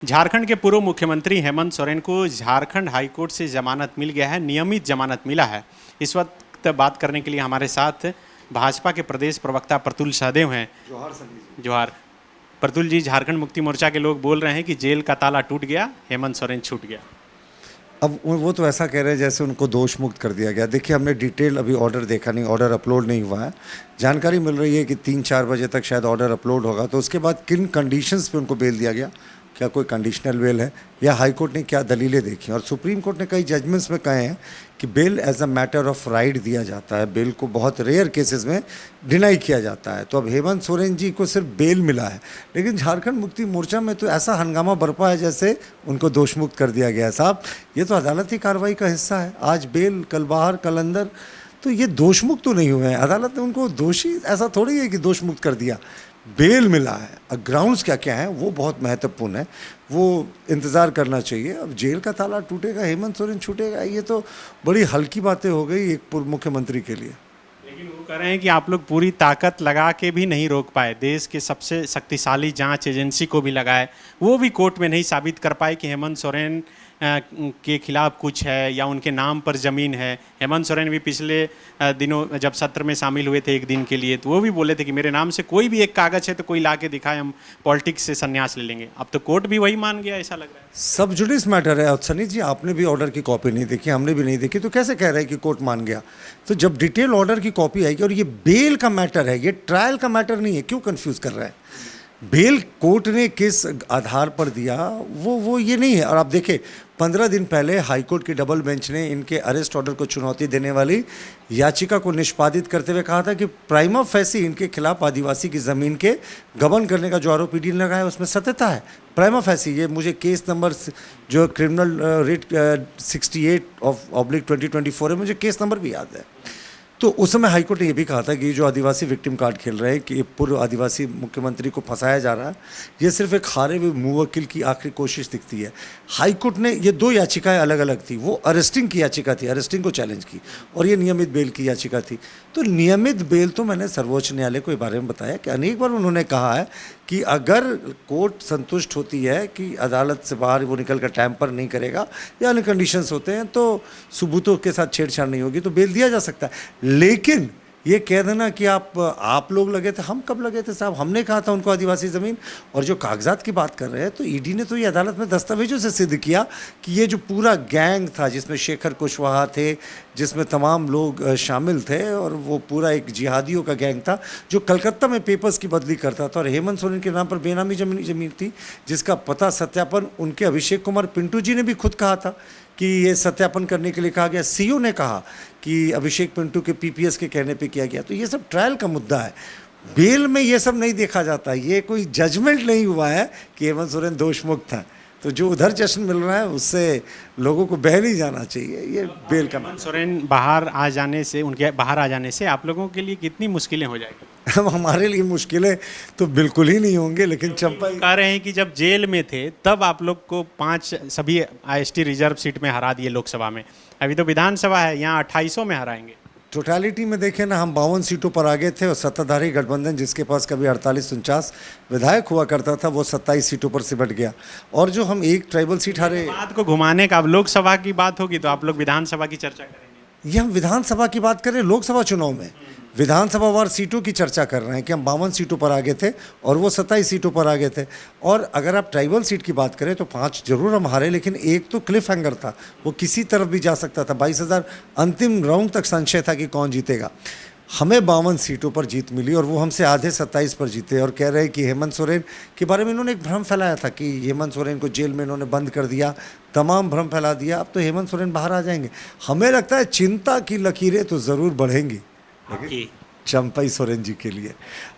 झारखंड के पूर्व मुख्यमंत्री हेमंत सोरेन को झारखंड हाईकोर्ट से जमानत मिल गया है, नियमित जमानत मिला है। इस वक्त बात करने के लिए हमारे साथ भाजपा के प्रदेश प्रवक्ता प्रतुल सहदेव हैं। जोहार प्रतुल जी, झारखंड मुक्ति मोर्चा के लोग बोल रहे हैं कि जेल का ताला टूट गया, हेमंत सोरेन छूट गया। अब वो तो ऐसा कह रहे हैं जैसे उनको दोष मुक्त कर दिया गया। देखिए, हमने डिटेल अभी ऑर्डर देखा नहीं, ऑर्डर अपलोड नहीं हुआ है। जानकारी मिल रही है कि 3-4 बजे तक शायद ऑर्डर अपलोड होगा, तो उसके बाद किन कंडीशंस पे उनको बेल दिया गया, क्या कोई कंडीशनल बेल है या हाई कोर्ट ने क्या दलीलें देखी। और सुप्रीम कोर्ट ने कई जजमेंट्स में कहे हैं कि bail as a matter of right दिया जाता है, बेल को बहुत रेयर केसेस में डिनाई किया जाता है। तो अब हेमंत सोरेन जी को सिर्फ बेल मिला है, लेकिन झारखंड मुक्ति मोर्चा में तो ऐसा हंगामा बरपा है जैसे उनको दोषमुक्त कर दिया गया है। साहब, ये तो अदालती कार्रवाई का हिस्सा है। आज बेल, कल बाहर, कल अंदर, तो ये दोषमुक्त तो नहीं हुए हैं। अदालत ने उनको दोषी ऐसा थोड़ी है कि दोषमुक्त कर दिया, बेल मिला है। अब ग्राउंड्स क्या क्या हैं वो बहुत महत्वपूर्ण है, वो इंतज़ार करना चाहिए। अब जेल का ताला टूटेगा, हेमंत सोरेन छूटेगा, ये तो बड़ी हल्की बातें हो गई एक पूर्व मुख्यमंत्री के लिए। लेकिन वो कह रहे हैं कि आप लोग पूरी ताकत लगा के भी नहीं रोक पाए, देश के सबसे शक्तिशाली जांच एजेंसी को भी लगाए, वो भी कोर्ट में नहीं साबित कर पाए कि हेमंत सोरेन के खिलाफ कुछ है या उनके नाम पर ज़मीन है। हेमंत सोरेन भी पिछले दिनों जब सत्र में शामिल हुए थे एक दिन के लिए, तो वो भी बोले थे कि मेरे नाम से कोई भी एक कागज़ है तो कोई ला के दिखाए, हम पॉलिटिक्स से संन्यास ले लेंगे। अब तो कोर्ट भी वही मान गया, ऐसा लग रहा है। सब जुडिस मैटर है। और सनी जी, आपने भी ऑर्डर की कॉपी नहीं देखी, हमने भी नहीं देखी, तो कैसे कह रहे हैं कि कोर्ट मान गया। तो जब डिटेल ऑर्डर की कॉपी आएगी, और ये बेल का मैटर है, ये ट्रायल का मैटर नहीं है, क्यों कंफ्यूज कर रहा है। बेल कोर्ट ने किस आधार पर दिया वो ये नहीं है। और आप देखें, 15 दिन पहले हाईकोर्ट की डबल बेंच ने इनके अरेस्ट ऑर्डर को चुनौती देने वाली याचिका को निष्पादित करते हुए कहा था कि प्राइमा फेसी इनके खिलाफ आदिवासी की ज़मीन के गबन करने का जो आरोप ईडी ने लगाया उसमें सत्यता है। प्राइमा फेसी, ये मुझे केस नंबर जो क्रिमिनल रेट 68/2024 है, मुझे केस नंबर भी याद है। तो उस समय हाईकोर्ट ने यह भी कहा था कि ये जो आदिवासी विक्टिम कार्ड खेल रहे हैं, कि पूर्व आदिवासी मुख्यमंत्री को फंसाया जा रहा है, ये सिर्फ एक हारे हुए मुवक्किल की आखिरी कोशिश दिखती है। हाईकोर्ट ने ये 2 याचिकाएं अलग अलग थी, वो अरेस्टिंग की याचिका थी, अरेस्टिंग को चैलेंज की, और ये नियमित बेल की याचिका थी। तो नियमित बेल तो मैंने सर्वोच्च न्यायालय को इस बारे में बताया कि अनेक बार उन्होंने कहा है कि अगर कोर्ट संतुष्ट होती है कि अदालत से बाहर वो निकल कर टैम्पर नहीं करेगा या अन्य कंडीशंस होते हैं, तो सबूतों के साथ छेड़छाड़ नहीं होगी, तो बेल दिया जा सकता है। लेकिन ये कह देना कि आप लोग लगे थे, हम कब लगे थे साहब, हमने कहा था उनको आदिवासी ज़मीन। और जो कागजात की बात कर रहे हैं, तो ईडी ने तो ये अदालत में दस्तावेजों से सिद्ध किया कि ये जो पूरा गैंग था, जिसमें शेखर कुशवाहा थे, जिसमें तमाम लोग शामिल थे, और वो पूरा एक जिहादियों का गैंग था जो कलकत्ता में पेपर्स की बदली करता था, और हेमंत सोरेन के नाम पर बेनामी ज़मीन थी, जिसका पता सत्यापन उनके अभिषेक कुमार पिंटू जी ने भी खुद कहा था कि ये सत्यापन करने के लिए कहा गया। सीओ ने कहा कि अभिषेक पिंटू के पीपीएस के कहने पे किया गया। तो ये सब ट्रायल का मुद्दा है, बेल में ये सब नहीं देखा जाता। ये कोई जजमेंट नहीं हुआ है कि हेमंत सोरेन दोषमुक्त था। तो जो उधर जश्न मिल रहा है उससे लोगों को बह नहीं जाना चाहिए। ये बेल का हेमंत सोरेन बाहर आ जाने से, उनके बाहर आ जाने से आप लोगों के लिए कितनी मुश्किलें हो जाएगी? हमारे लिए मुश्किलें तो बिल्कुल ही नहीं होंगे, लेकिन चंपा कह रहे हैं कि जब जेल में थे तब आप लोग को 5 सभी आईएसटी रिजर्व सीट में हरा दिए लोकसभा में, अभी तो विधानसभा है, यहाँ 2800 में हराएंगे। टोटलिटी में देखें ना, हम 52 सीटों पर आगे थे, और सत्ताधारी गठबंधन जिसके पास कभी 48-49 विधायक हुआ करता था, वो 27 सीटों पर सिमट गया। और जो हम एक ट्राइबल सीट हारे, बात को घुमाने का, अब लोकसभा की बात होगी तो आप लोग विधानसभा की चर्चा करेंगे। ये हम विधानसभा की बात करें, लोकसभा चुनाव में विधानसभा वार सीटों की चर्चा कर रहे हैं कि हम 52 सीटों पर आगे थे और वो 27 सीटों पर आगे थे। और अगर आप ट्राइबल सीट की बात करें तो 5 जरूर हम हारे, लेकिन एक तो क्लिफ हैंगर था, वो किसी तरफ भी जा सकता था। 22,000 अंतिम राउंड तक संशय था कि कौन जीतेगा। हमें 52 सीटों पर जीत मिली, और वो हमसे आधे 27 पर जीते। और कह रहे हैं कि हेमंत सोरेन के बारे में इन्होंने एक भ्रम फैलाया था कि हेमंत सोरेन को जेल में इन्होंने बंद कर दिया, तमाम भ्रम फैला दिया। अब तो हेमंत सोरेन बाहर आ जाएंगे। हमें लगता है चिंता की लकीरें तो ज़रूर बढ़ेंगी चंपई सोरेन जी के लिए।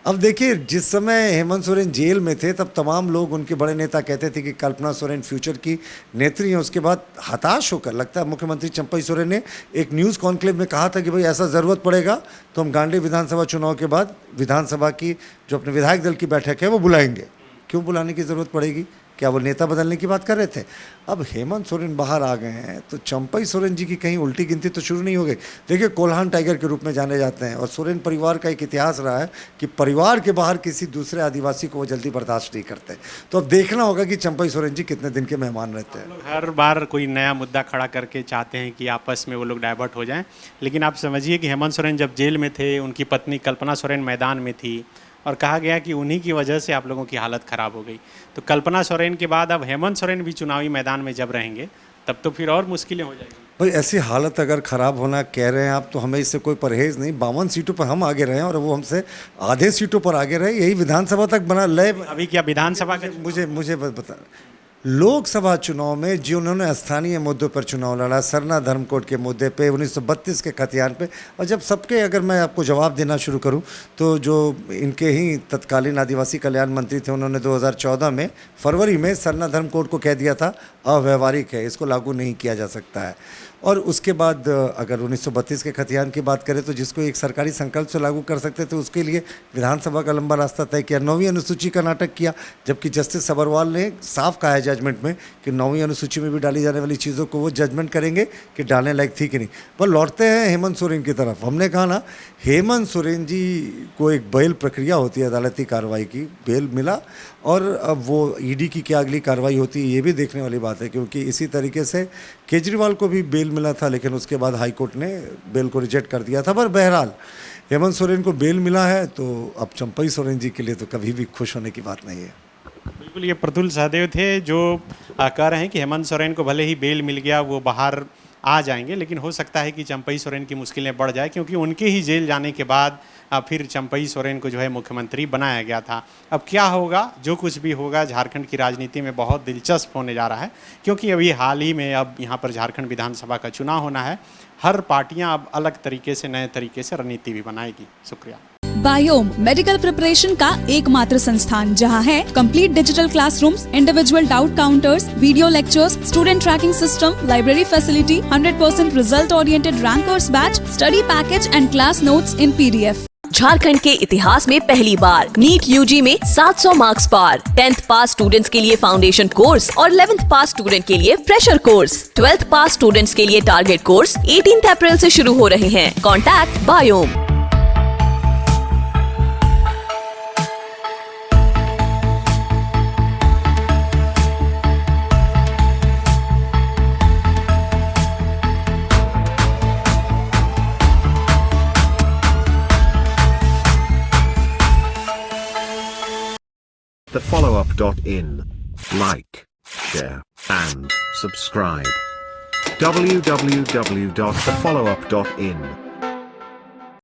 अब देखिए, जिस समय हेमंत सोरेन जेल में थे तब तमाम लोग, उनके बड़े नेता कहते थे कि कल्पना सोरेन फ्यूचर की नेत्री हैं। उसके बाद हताश होकर, लगता है मुख्यमंत्री चंपई सोरेन ने एक न्यूज़ कॉन्क्लेव में कहा था कि भाई ऐसा ज़रूरत पड़ेगा तो हम गांधी विधानसभा चुनाव के बाद विधानसभा की जो अपने विधायक दल की बैठक है वो बुलाएंगे। क्यों बुलाने की ज़रूरत पड़ेगी क्या वो नेता बदलने की बात कर रहे थे? अब हेमंत सोरेन बाहर आ गए हैं तो चंपई सोरेन जी की कहीं उल्टी गिनती तो शुरू नहीं हो गई। देखिए, कोल्हान टाइगर के रूप में जाने जाते हैं और सोरेन परिवार का एक इतिहास रहा है कि परिवार के बाहर किसी दूसरे आदिवासी को वो जल्दी बर्दाश्त नहीं करते। तो अब देखना होगा कि चंपई सोरेन जी कितने दिन के मेहमान रहते हैं। हर बार कोई नया मुद्दा खड़ा करके चाहते हैं कि आपस में वो लोग डाइवर्ट हो जाएं, लेकिन आप समझिए कि हेमंत सोरेन जब जेल में थे, उनकी पत्नी कल्पना सोरेन मैदान में थी और कहा गया कि उन्हीं की वजह से आप लोगों की हालत ख़राब हो गई। तो कल्पना सोरेन के बाद अब हेमंत सोरेन भी चुनावी मैदान में जब रहेंगे तब तो फिर और मुश्किलें हो जाएंगी। भाई, ऐसी हालत अगर ख़राब होना कह रहे हैं आप, तो हमें इससे कोई परहेज़ नहीं। 52 सीटों पर हम आगे रहे हैं और वो हमसे आधे सीटों पर आगे रहे, यही विधानसभा तक बना लय। अभी क्या विधानसभा का मुझे बता, लोकसभा चुनाव में जिन्होंने स्थानीय मुद्दों पर चुनाव लड़ा, सरना धर्मकोड के मुद्दे पे, 1932 के खतियान पे, और जब सबके अगर मैं आपको जवाब देना शुरू करूं तो जो इनके ही तत्कालीन आदिवासी कल्याण मंत्री थे, उन्होंने 2014 में फरवरी में सरना धर्मकोड को कह दिया था अव्यवहारिक है, इसको लागू नहीं किया जा सकता है। और उसके बाद अगर 1932 के खतियान की बात करें तो जिसको एक सरकारी संकल्प से लागू कर सकते थे, उसके लिए विधानसभा का लंबा रास्ता तय किया, 9वीं अनुसूची का नाटक किया, जबकि जस्टिस सबरवाल ने साफ कहा है जजमेंट में कि 9वीं अनुसूची में भी डाली जाने वाली चीज़ों को वो जजमेंट करेंगे कि डालने लायक थी कि नहीं। पर लौटते हैं हेमंत सोरेन की तरफ। हमने कहा ना, हेमंत सोरेन जी को एक बेल प्रक्रिया होती है अदालती कार्रवाई की, बेल मिला, और अब वो ईडी की क्या अगली कार्रवाई होती है ये भी देखने वाली बात है, क्योंकि इसी तरीके से केजरीवाल को भी बेल मिला था, लेकिन उसके बाद हाईकोर्ट ने बेल को रिजेक्ट कर दिया था। पर बहरहाल हेमंत सोरेन को बेल मिला है, तो अब चंपई सोरेन जी के लिए तो कभी भी खुश होने की बात नहीं है। बिल्कुल, ये प्रतुल सहदेव थे जो कह रहे हैं कि हेमंत सोरेन को भले ही बेल मिल गया, वो बाहर आ जाएंगे, लेकिन हो सकता है कि चंपई सोरेन की मुश्किलें बढ़ जाए, क्योंकि उनके ही जेल जाने के बाद फिर चंपई सोरेन को जो है मुख्यमंत्री बनाया गया था। अब क्या होगा, जो कुछ भी होगा, झारखंड की राजनीति में बहुत दिलचस्प होने जा रहा है, क्योंकि अभी हाल ही में अब यहाँ पर झारखंड विधानसभा का चुनाव होना है। हर पार्टियाँ अब अलग तरीके से, नए तरीके से रणनीति भी बनाएगी। शुक्रिया। बायोम मेडिकल प्रिपरेशन का एकमात्र संस्थान जहां है complete digital classrooms, individual doubt counters, video lectures, student tracking system, library facility, 100% result oriented rankers batch, study package and class notes in PDF। Jharkhand के इतिहास में पहली बार नीट UG में 700 मार्क्स पार। 10th पास स्टूडेंट्स के लिए फाउंडेशन कोर्स और 11th पास student के लिए फ्रेशर कोर्स। 12th पास स्टूडेंट्स के लिए टारगेट कोर्स 18 अप्रैल से शुरू हो रहे हैं। Contact biome. thefollowup.in. Like, share, and subscribe. www.thefollowup.in